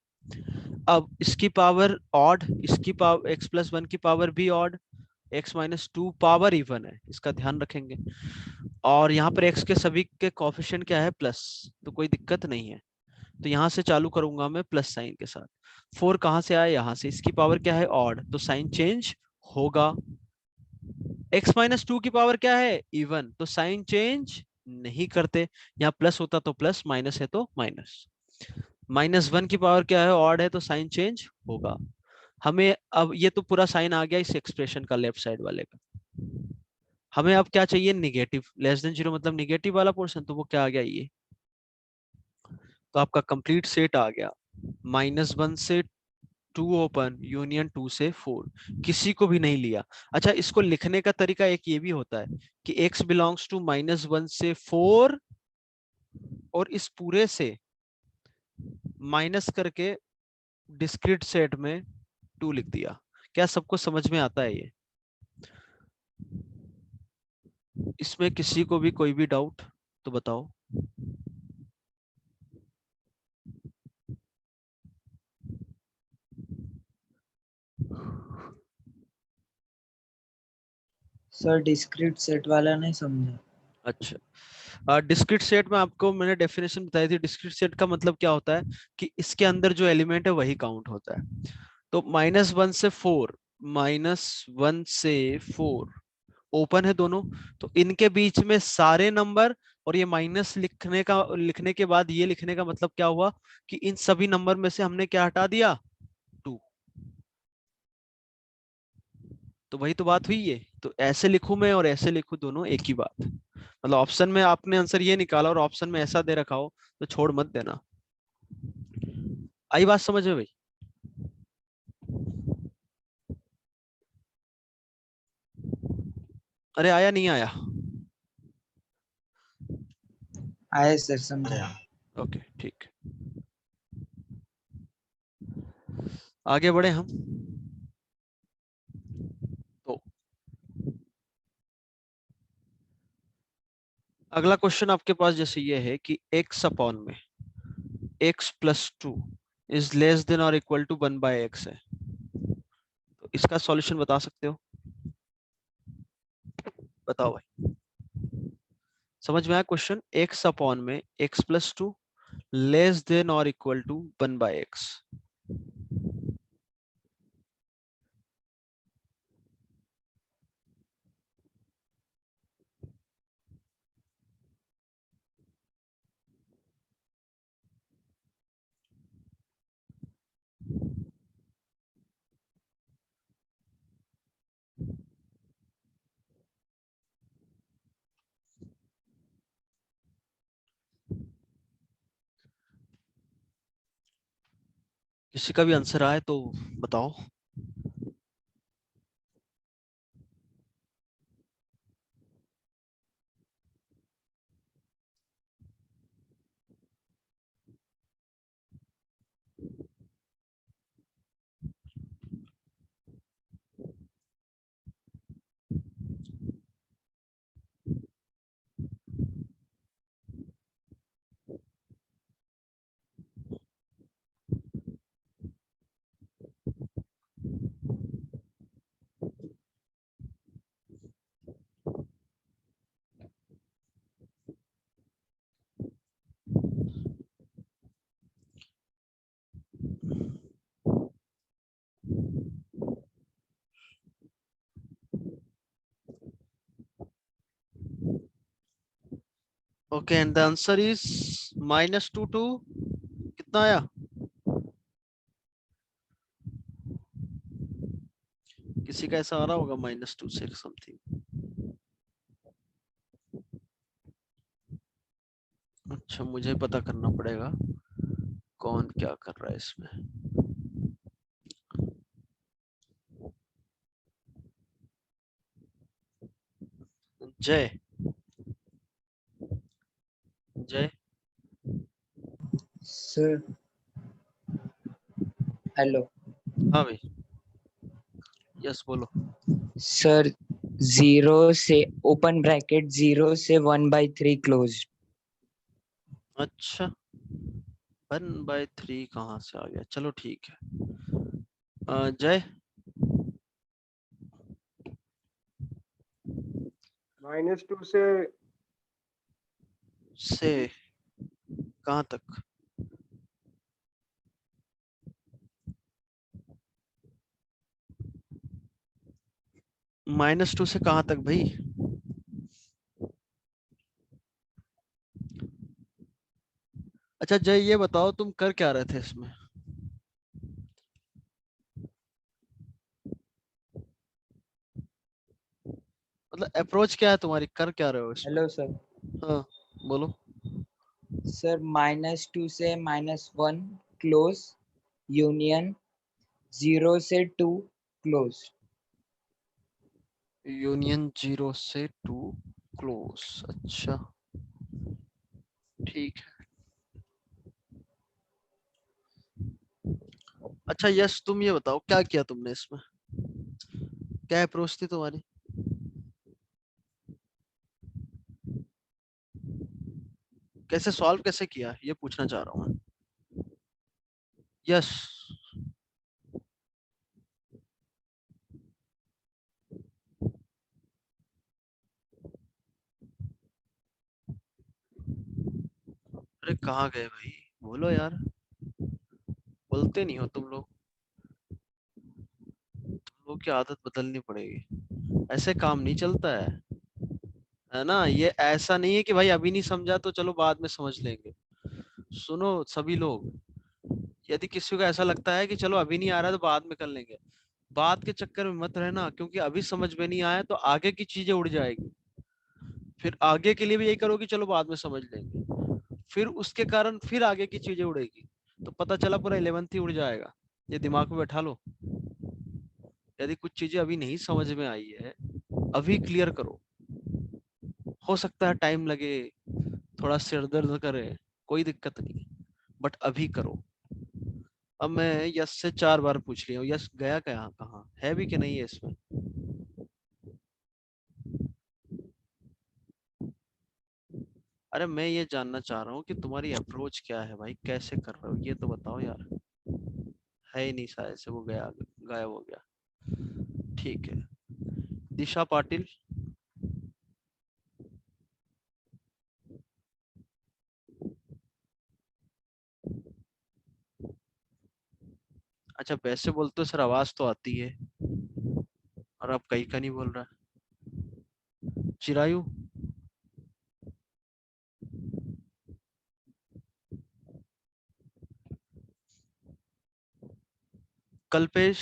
अब इसकी पावर ऑड, इसकी पावर x+1 की पावर भी ऑड, x-2 पावर इवन है, इसका ध्यान रखेंगे। और यहाँ पर x के सभी के कोफिशिएंट क्या है? प्लस, तो कोई दिक्कत नहीं है। तो यहाँ से चालू करूंगा मैं प्लस साइन के साथ। 4 कहाँ से आया? यहाँ से। इसकी पावर क्या है? ऑड, तो साइन चेंज होगा। x-2 की पावर क्या है? इवन, तो साइन चेंज नहीं करते। यहाँ प्लस होता तो प्लस, माइनस है तो माइनस। -1 की पावर क्या है? ऑड है, तो साइन चेंज होगा। हमें अब ये तो पूरा साइन आ गया इस एक्सप्रेशन का, लेफ्ट साइड वाले का। हमें अब क्या चाहिए? निगेटिव, लेस देन जीरो मतलब निगेटिव वाला पोर्शन। तो वो क्या आ गया? ये। तो आपका कंप्लीट सेट आ गया, -1 से 2 ओपन, यूनियन 2 से 4, किसी को भी नहीं लिया। अच्छा, इसको लिखने का तरीका एक ये भी होता है कि x बिलोंग्स टू -1 से 4, और इस पूरे से माइनस करके डिस्क्रीट सेट में 2 लिख दिया। क्या सबको समझ में आता है ये? इसमें किसी को भी कोई भी डाउट तो बताओ। सर डिस्क्रीट सेट वाला नहीं समझा। अच्छा, डिस्क्रीट सेट में आपको मैंने डेफिनेशन बताई थी। डिस्क्रीट सेट का मतलब क्या होता है कि इसके अंदर जो एलिमेंट है वही काउंट होता है। तो -1 से 4, -1 से 4 ओपन है दोनों, तो इनके बीच में सारे नंबर, और ये माइनस लिखने के बाद ये लिखने का मतलब क्या हुआ कि इन सभी नंबर में से हमने क्या हटा दिया? 2। तो वही तो बात हुई ये। तो ऐसे लिखूं मैं और ऐसे लिखूं, दोनों एक ही बात। मतलब ऑप्शन में आपने आंसर ये निकाला और ऑप्शन में ऐसा दे रखा हो तो छोड़ मत देना। आई बात समझ में भाई? अरे आया नहीं आया? आए सर समझा। आया। ओके ठीक, आगे बढ़े हम। तो अगला क्वेश्चन आपके पास जैसे ये है कि x अपॉन में x+2 इज लेस देन और इक्वल टू 1/x है। तो इसका सॉल्यूशन बता सकते हो? बताओ भाई, समझ में आया क्वेश्चन? x अपॉन में x+2 लेस देन और इक्वल टू 1/x। किसी का भी आंसर आए तो बताओ। Okay and the answer is -2 कितना आया? किसी का ऐसा आ रहा होगा -2 से समथिंग? अच्छा मुझे पता करना पड़ेगा कौन क्या कर रहा है इसमें। जय, जय। सर हेलो हाँ भाई, यस बोलो। सर, 0 से ओपन ब्रैकेट 0 से 1/3 क्लोज। अच्छा 1/3 कहाँ से आ गया? चलो ठीक है। जय, -2 से कहाँ तक? -2 से कहाँ तक भाई? अच्छा जय ये बताओ तुम कर क्या रहे थे इसमें? मतलब अप्रोच क्या है तुम्हारी, कर क्या रहे हो इसमें? Hello sir. हाँ बोलो। सर -2 से -1 क्लोज, यूनियन 0 से 2 क्लोज। यूनियन 0 से 2 क्लोज। अच्छा ठीक है। अच्छा यस तुम ये बताओ क्या किया तुमने इसमें, क्या अप्रोच थी तुम्हारी? कैसे सॉल्व कैसे किया ये पूछना चाह रहा हूँ मैं। यस अरे कहाँ गए भाई, बोलो यार, बोलते नहीं हो तुम लोग, तुम लोग की आदत बदलनी पड़ेगी, ऐसे काम नहीं चलता है ना? ये ऐसा नहीं है कि भाई अभी नहीं समझा तो चलो बाद में समझ लेंगे। सुनो सभी लोग, यदि किसी को ऐसा लगता है कि चलो अभी नहीं आ रहा तो बाद में कर लेंगे, बात के चक्कर में मत रहना, क्योंकि अभी समझ में नहीं आया तो आगे की चीजें उड़ जाएगी, फिर आगे के लिए भी यही करोगे चलो बाद में समझ लेंगे, फिर उसके कारण फिर आगे की चीजें उड़ेगी, तो पता चला पूरा 11th ही उड़ जाएगा। ये दिमाग में बैठा लो, यदि कुछ चीजें अभी नहीं समझ में आई है अभी क्लियर करो, हो सकता है टाइम लगे, थोड़ा सिर दर्द करे, कोई दिक्कत नहीं, बट अभी करो। अब मैं यस से 4 बार पूछ लिया हूँ, यस गया क्या, कहाँ है भी कि नहीं है इसमें? अरे मैं ये जानना चाह रहा हूँ कि तुम्हारी अप्रोच क्या है भाई, कैसे कर रहे हो ये तो बताओ यार। है ही नहीं शायद से, वो गया, गायब हो गया। ठीक है, दिशा पाटिल। अच्छा वैसे बोलते हो सर, आवाज तो आती है, और अब कहीं का नहीं बोल रहा है। चिरायु, कल्पेश।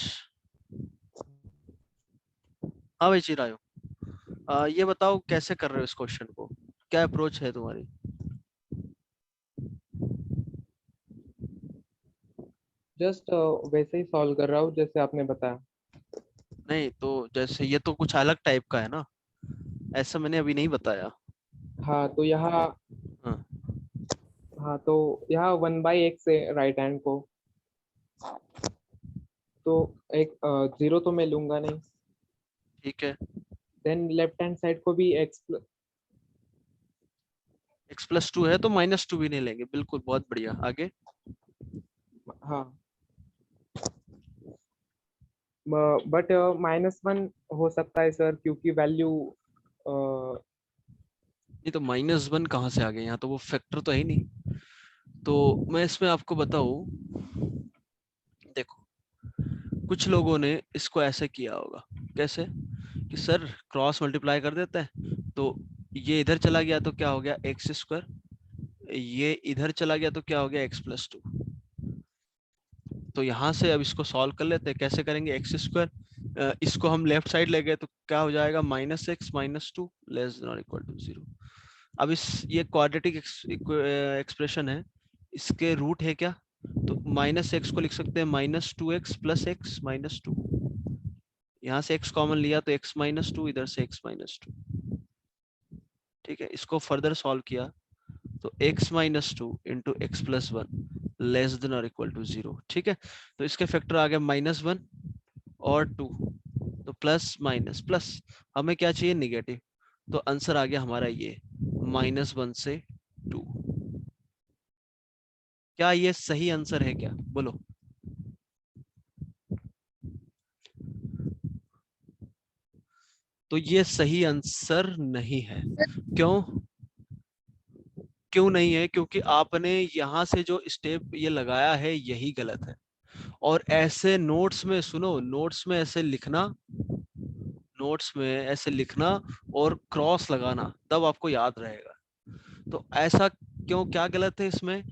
हाँ भाई चिरायु, ये बताओ कैसे कर रहे हो इस क्वेश्चन को, क्या अप्रोच है तुम्हारी? जस्ट वैसे ही सॉल्व कर रहा हूँ जैसे आपने बताया। नहीं तो जैसे ये तो कुछ अलग टाइप का है ना, ऐसा मैंने अभी नहीं बताया। हाँ तो यहाँ हाँ हाँ तो यहाँ 1/x है राइट हैंड को, तो एक 0 तो मैं लूंगा नहीं। ठीक है, देन लेफ्ट हैंड साइड को भी x+2 है तो -2 भी नहीं लेंगे, बिल्कुल, बहुत बढ़िया। आगे हाँ बट -1 हो सकता है सर, क्योंकि वैल्यू नहीं तो -1 कहाँ से आ गए, यहाँ तो वो फैक्टर तो है ही नहीं। तो मैं इसमें आपको बताऊं, देखो कुछ लोगों ने इसको ऐसे किया होगा, कैसे कि सर क्रॉस मल्टीप्लाई कर देते हैं, तो ये इधर चला गया तो क्या हो गया x², ये इधर चला गया तो क्या हो गया x+2। तो यहाँ से अब इसको सॉल्व कर लेते हैं, कैसे करेंगे, x², इसको हम लेफ्ट साइड ले गए तो क्या हो जाएगा -x -2 <0। अब इस ये क्वाड्रेटिक एक्सप्रेशन है, इसके रूट है क्या, तो -x को लिख सकते हैं -2x + x -2। यहाँ से x कॉमन लिया तो x -2, इधर से x -2। ठीक है, इसको फर्दर सॉल्व किया तो x -2 इंटू x + 1 < 0। ठीक है, तो इसके फैक्टर आ गया -1 और 2, तो प्लस माइनस प्लस, हमें क्या चाहिए, निगेटिव, तो आंसर आ गया हमारा ये -1 से 2। क्या ये सही आंसर है क्या, बोलो। तो ये सही आंसर नहीं है, क्यों क्यों नहीं है, क्योंकि आपने यहाँ से जो स्टेप ये लगाया है यही गलत है। और ऐसे नोट्स में सुनो, नोट्स में ऐसे लिखना, नोट्स में ऐसे लिखना और क्रॉस लगाना, तब आपको याद रहेगा। तो ऐसा क्यों, क्या गलत है इसमें,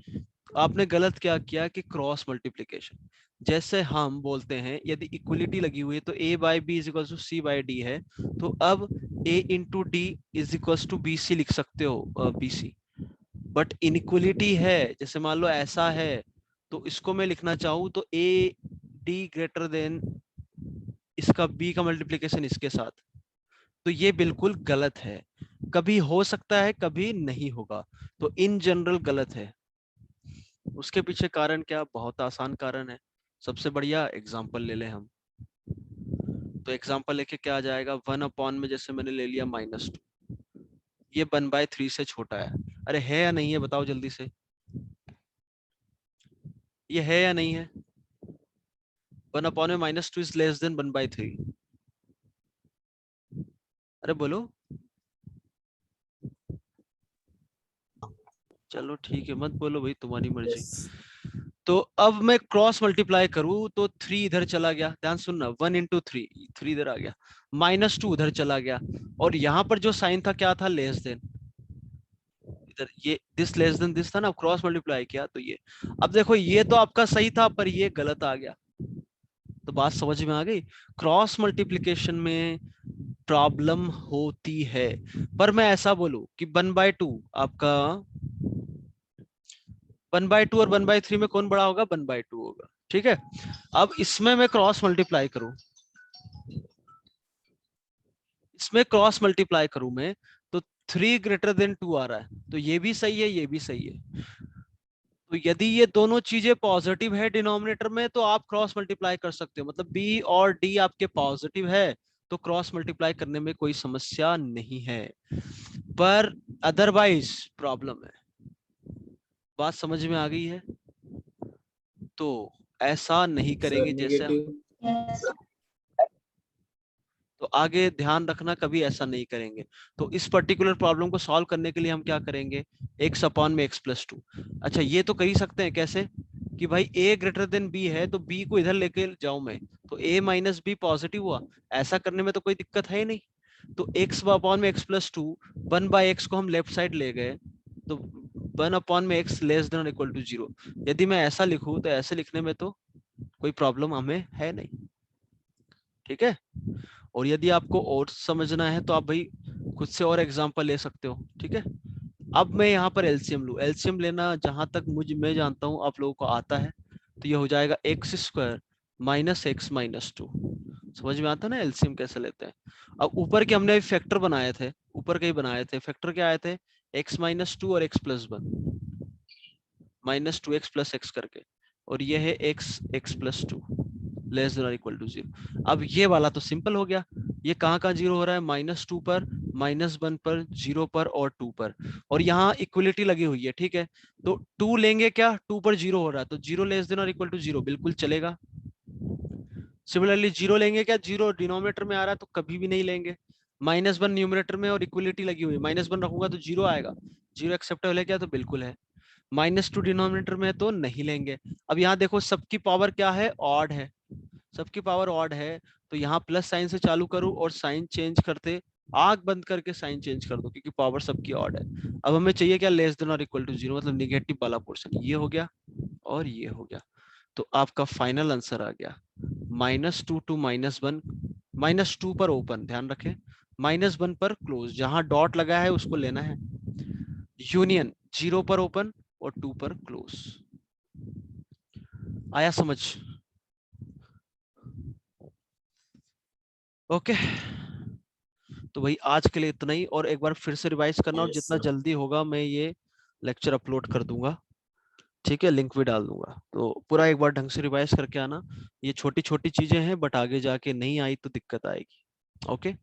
आपने गलत क्या किया कि क्रॉस मल्टीप्लिकेशन, जैसे हम बोलते हैं यदि इक्वलिटी लगी हुई है तो a/b = c/d है, तो अब a × d = bc लिख सकते हो, bc। बट इनइक्वलिटी है, जैसे मान लो ऐसा है, तो इसको मैं लिखना चाहूँ तो AD ग्रेटर देन इसका B का मल्टीप्लिकेशन इसके साथ, तो ये बिल्कुल गलत है। कभी हो सकता है, कभी नहीं होगा, तो इन जनरल गलत है। उसके पीछे कारण क्या, बहुत आसान कारण है। सबसे बढ़िया एग्जांपल ले लें हम, तो एग्जांपल लेके क्या आ जाएगा, 1 में जैसे मैंने ले लिया -2, ये 1/3 से छोटा है। अरे है या नहीं है, बताओ जल्दी से, ये है या नहीं है, 1 में -2 इज लेस देन 1/3। अरे बोलो, चलो ठीक है, मत बोलो भाई, तुम्हारी मर्जी। यस तो अब मैं क्रॉस मल्टीप्लाई करूं तो 3 इधर चला गया, ध्यान सुनना, 1 × 3, 3 इधर आ गया, -2 उधर चला गया, और यहाँ पर जो साइन था क्या था, लेस देन, इधर ये दिस लेस देन दिस था ना, क्रॉस मल्टीप्लाई किया तो ये। अब देखो ये तो आपका सही था पर ये गलत आ गया, तो बात समझ में आ गई। क्रॉस मल्टीप्लिकेशन में प्रॉब्लम होती है, पर मैं ऐसा बोलूं कि 1/2 आपका 1/2 और 1/3 में कौन बड़ा होगा, 1/2 होगा। ठीक है, अब इसमें मैं क्रॉस मल्टीप्लाई करूं, इसमें क्रॉस मल्टीप्लाई करूं मैं, तो 3 ग्रेटर देन 2 आ रहा है, तो ये भी सही है, ये भी सही है। तो यदि ये दोनों चीजें पॉजिटिव है डिनोमिनेटर में, तो आप क्रॉस मल्टीप्लाई कर सकते हो, मतलब बी और डी आपके पॉजिटिव है, तो क्रॉस मल्टीप्लाई करने में कोई समस्या नहीं है, पर अदरवाइज प्रॉब्लम है। बात समझ में आ गई है, तो ऐसा नहीं सर करेंगे जैसे, नेगेटिव तो आगे ध्यान रखना कभी ऐसा नहीं करेंगे। तो इस पर्टिकुलर प्रॉब्लम को सॉल्व करने के लिए हम क्या करेंगे, x/x+2। अच्छा ये तो कर ही सकते हैं, कैसे कि भाई a ग्रेटर देन b है, तो b को इधर लेके जाऊं मैं, तो a - b पॉजिटिव हुआ, ऐसा करने में तो कोई दिक्कत है ही नहीं। तो x/x+2 1/x को हम लेफ्ट साइड ले गए, तो 1/x < 0। यदि मैं ऐसा लिखूं तो ऐसे लिखने में तो कोई प्रॉब्लम हमें है नहीं। ठीक है, और यदि आपको और समझना है तो आप भाई खुद से और एग्जांपल ले सकते हो। ठीक है, अब मैं यहाँ पर एलसीएम लूं, एलसीएम लेना जहां तक मैं जानता हूँ आप लोगों को आता है, तो ये हो जाएगा x square minus x minus 2। समझ में आता है ना एलसीएम कैसे लेते हैं। अब ऊपर के हमने फैक्टर बनाए थे, ऊपर के ही बनाए थे, फैक्टर क्या आए थे, एक्स माइनस 2 और x plus 1, minus 2x plus x करके, और ये है x प्लस 2 लेस देन और इक्वल टू 0। अब ये वाला तो सिंपल हो गया, ये कहाँ जीरो हो रहा है, -2 पर, -1 पर, 0 पर और 2 पर, और यहाँ इक्वलिटी लगी हुई है, ठीक है। तो 2 लेंगे क्या, 2 पर 0 हो रहा है, तो 0 लेस देन और इक्वल टू 0 बिल्कुल चलेगा। सिमिलरली 0 लेंगे क्या, 0 डिनोमिनेटर में आ रहा है तो कभी भी नहीं लेंगे। -1 न्यूमरेटर में और इक्वलिटी लगी हुई है, -1 रखूंगा तो 0 आएगा, 0 एक्सेप्टेबल है क्या, तो बिल्कुल है। -2 डिनोमिनेटर में तो नहीं लेंगे। अब यहाँ देखो सबकी पावर क्या है, ऑड है, सबकी पावर ऑड है, तो यहाँ प्लस साइन से चालू करूं और साइन चेंज करते, आग बंद करके साइन चेंज कर दो, क्योंकि पावर सबकी ऑड है। अब हमें चाहिए क्या, लेस देन और इक्वल टू 0, मतलब निगेटिव वाला पोर्शन, ये हो गया और ये हो गया। तो आपका फाइनल आंसर आ गया -2 to -1, -2 पर ओपन, ध्यान रखें, -1 पर क्लोज, जहां डॉट लगा है उसको लेना है, यूनियन 0 पर ओपन और 2 पर क्लोज। आया समझ? ओके तो भाई आज के लिए इतना ही, और एक बार फिर से रिवाइज करना, और Yes, जितना sir. जल्दी होगा मैं ये लेक्चर अपलोड कर दूंगा, ठीक है, लिंक भी डाल दूंगा, तो पूरा एक बार ढंग से रिवाइज करके आना। ये छोटी छोटी चीजें हैं, बट आगे जाके नहीं आई तो दिक्कत आएगी। ओके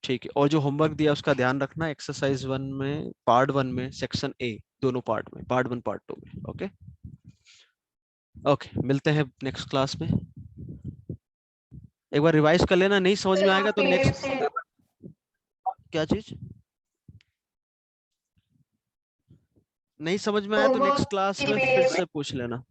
ठीक है, और जो होमवर्क दिया उसका ध्यान रखना, एक्सरसाइज 1 में, पार्ट 1 में, सेक्शन ए, दोनों पार्ट में, पार्ट 1 पार्ट 2 में। ओके ओके मिलते हैं नेक्स्ट क्लास में। एक बार रिवाइज कर लेना, नहीं समझ में आएगा तो नेक्स्ट, क्या चीज नहीं समझ में आया तो नेक्स्ट क्लास में फिर से पूछ लेना।